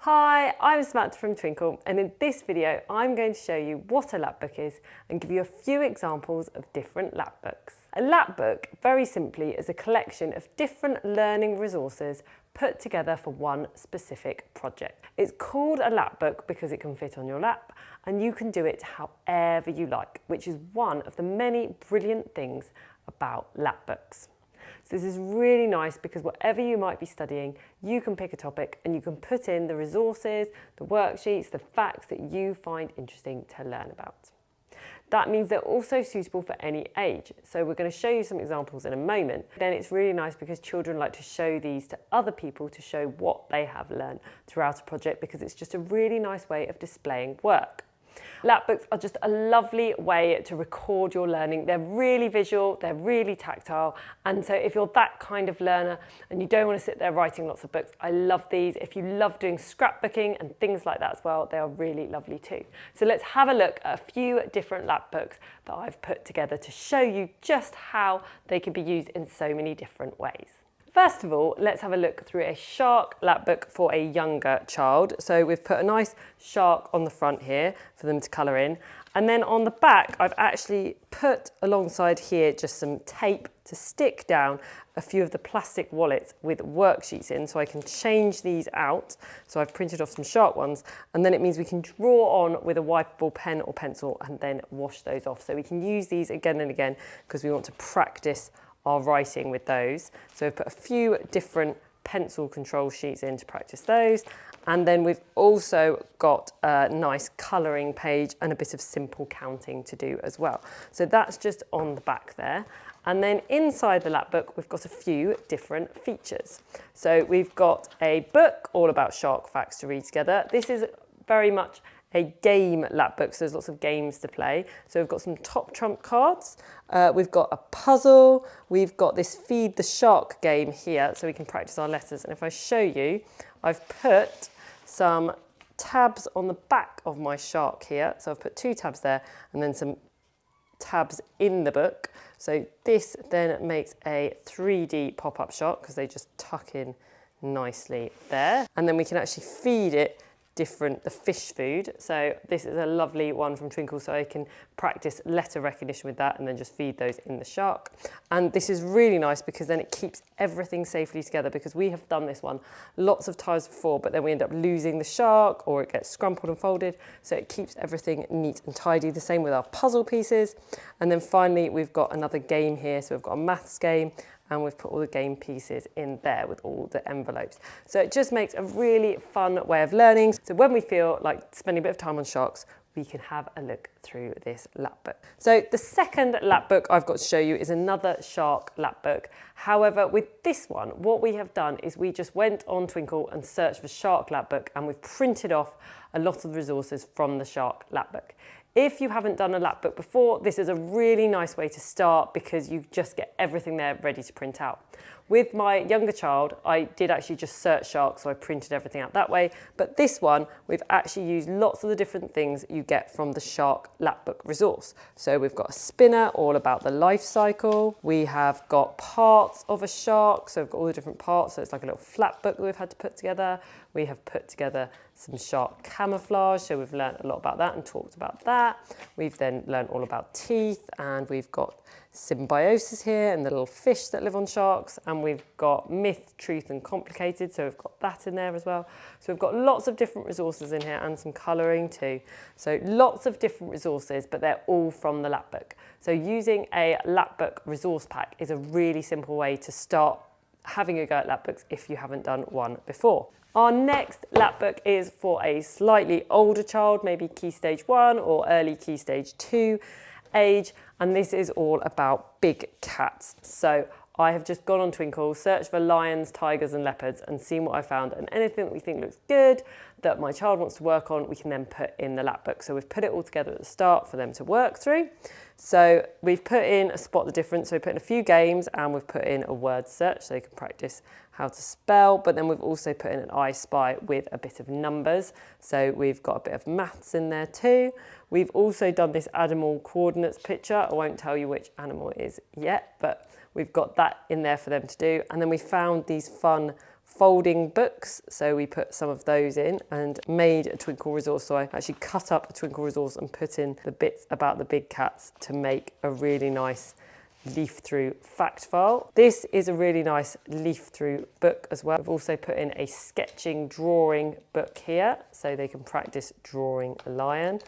Hi, I'm Samantha from Twinkl, and in this video I'm going to show you what a lapbook is and give you a few examples of different lapbooks. A lapbook, very simply, is a collection of different learning resources put together for one specific project. It's called a lapbook because it can fit on your lap and you can do it however you like, which is one of the many brilliant things about lapbooks. So this is really nice because whatever you might be studying, you can pick a topic and you can put in the resources, the worksheets, the facts that you find interesting to learn about. That means they're also suitable for any age. So we're going to show you some examples in a moment. Then it's really nice because children like to show these to other people to show what they have learned throughout a project, because it's just a really nice way of displaying work. Lapbooks are just a lovely way to record your learning. They're really visual, they're really tactile, and so if you're that kind of learner and you don't want to sit there writing lots of books, I love these. If you love doing scrapbooking and things like that as well, they are really lovely too. So let's have a look at a few different lapbooks that I've put together to show you just how they can be used in so many different ways. First of all, let's have a look through a shark lapbook for a younger child. So we've put a nice shark on the front here for them to colour in. And then on the back, I've actually put alongside here just some tape to stick down a few of the plastic wallets with worksheets in, so I can change these out. So I've printed off some shark ones, and then it means we can draw on with a wipeable pen or pencil and then wash those off. So we can use these again and again because we want to practice our writing with those. So we've put a few different pencil control sheets in to practice those. And then we've also got a nice colouring page and a bit of simple counting to do as well. So that's just on the back there. And then inside the lapbook, we've got a few different features. So we've got a book all about shark facts to read together. This is very much a game lapbook, so there's lots of games to play. So we've got some top trump cards, we've got a puzzle, we've got this feed the shark game here, so we can practice our letters. And if I show you, I've put some tabs on the back of my shark here. So I've put 2 tabs there and then some tabs in the book. So this then makes a 3D pop-up shark because they just tuck in nicely there. And then we can actually feed it the fish food. So this is a lovely one from Twinkl, so I can practice letter recognition with that and then just feed those in the shark. And this is really nice because then it keeps everything safely together, because we have done this one lots of times before, but then we end up losing the shark or it gets scrumpled and folded. So it keeps everything neat and tidy. The same with our puzzle pieces. And then finally, we've got another game here. So we've got a maths game, and we've put all the game pieces in there with all the envelopes. So it just makes a really fun way of learning. So when we feel like spending a bit of time on sharks, we can have a look through this lapbook. So the second lapbook I've got to show you is another shark lapbook. However, with this one, what we have done is we just went on Twinkl and searched for shark lapbook, and we've printed off a lot of the resources from the shark lapbook. If you haven't done a lapbook before, this is a really nice way to start because you just get everything there ready to print out. With my younger child, I did actually just search shark, so I printed everything out that way. But this one, we've actually used lots of the different things you get from the shark lapbook resource. So we've got a spinner all about the life cycle. We have got parts of a shark, so we've got all the different parts. So it's like a little flat book that we've had to put together. We have put together some shark camouflage, so we've learned a lot about that and talked about that. We've then learned all about teeth, and we've got symbiosis here and the little fish that live on sharks, and we've got myth, truth and complicated, so we've got that in there as well. So we've got lots of different resources in here and some colouring too. So lots of different resources, but they're all from the lapbook. So using a lapbook resource pack is a really simple way to start having a go at lapbooks if you haven't done one before. Our next lapbook is for a slightly older child, maybe Key Stage 1 or early Key Stage 2 age, and this is all about big cats. So I have just gone on Twinkl, searched for lions, tigers and leopards and seen what I found, and anything that we think looks good that my child wants to work on, we can then put in the lapbook. So we've put it all together at the start for them to work through. So we've put in a spot the difference, so we put in a few games and we've put in a word search so you can practice how to spell, but then we've also put in an I Spy with a bit of numbers. So we've got a bit of maths in there too. We've also done this animal coordinates picture. I won't tell you which animal it is yet, but we've got that in there for them to do. And then we found these fun folding books, so we put some of those in and made a Twinkl resource. So I actually cut up a Twinkl resource and put in the bits about the big cats to make a really nice leaf through fact file. This is a really nice leaf through book as well. I've also put in a sketching drawing book here so they can practice drawing a lion.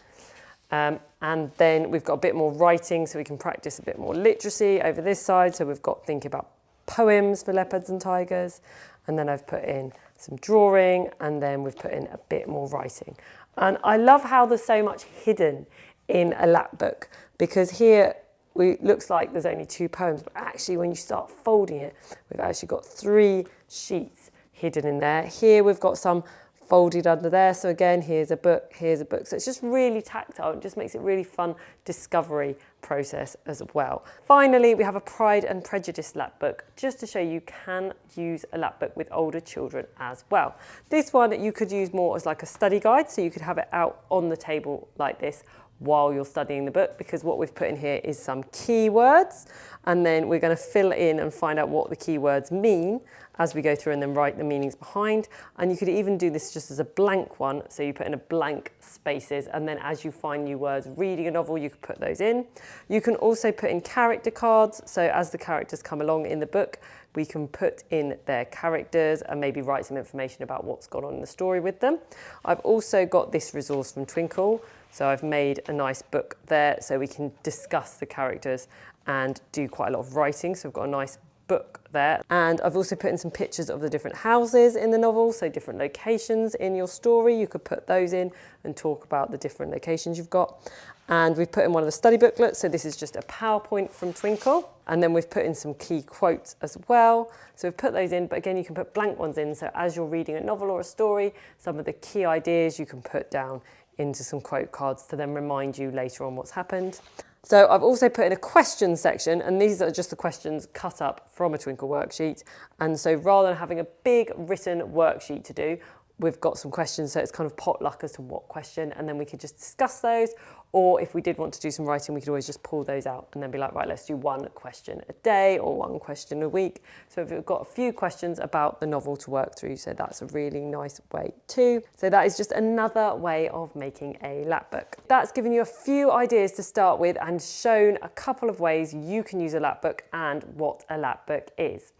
And then we've got a bit more writing so we can practice a bit more literacy over this side. So we've got thinking about poems for leopards and tigers. And then I've put in some drawing, and then we've put in a bit more writing. And I love how there's so much hidden in a lap book, because here it looks like there's only 2 poems, but actually when you start folding it, we've actually got 3 sheets hidden in there. Here we've got some folded under there. So again, here's a book, here's a book. So it's just really tactile. It just makes it really fun discovery process as well. Finally, we have a Pride and Prejudice lap book, just to show you can use a lap book with older children as well. This one you could use more as like a study guide. So you could have it out on the table like this while you're studying the book, because what we've put in here is some keywords, and then we're going to fill in and find out what the keywords mean as we go through and then write the meanings behind. And you could even do this just as a blank one, so you put in a blank spaces, and then as you find new words reading a novel, you could put those in. You can also put in character cards, so as the characters come along in the book, we can put in their characters and maybe write some information about what's gone on in the story with them. I've also got this resource from Twinkl, so I've made a nice book there so we can discuss the characters and do quite a lot of writing. So I've got a nice book there. And I've also put in some pictures of the different houses in the novel, so different locations in your story. You could put those in and talk about the different locations you've got. And we've put in one of the study booklets, so this is just a PowerPoint from Twinkl. And then we've put in some key quotes as well. So we've put those in, but again, you can put blank ones in. So as you're reading a novel or a story, some of the key ideas you can put down into some quote cards to then remind you later on what's happened. So I've also put in a question section, and these are just the questions cut up from a Twinkl worksheet. And so rather than having a big written worksheet to do, we've got some questions, so it's kind of potluck as to what question, and then we could just discuss those. Or if we did want to do some writing, we could always just pull those out and then be like, right, let's do 1 question a day or 1 question a week. So if we've got a few questions about the novel to work through, so that's a really nice way too. So that is just another way of making a lap book. That's given you a few ideas to start with and shown a couple of ways you can use a lap book and what a lap book is.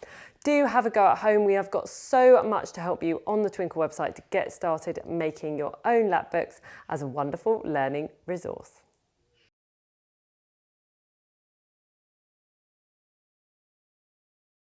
Do have a go at home. We have got so much to help you on the Twinkl website to get started making your own lap books as a wonderful learning resource.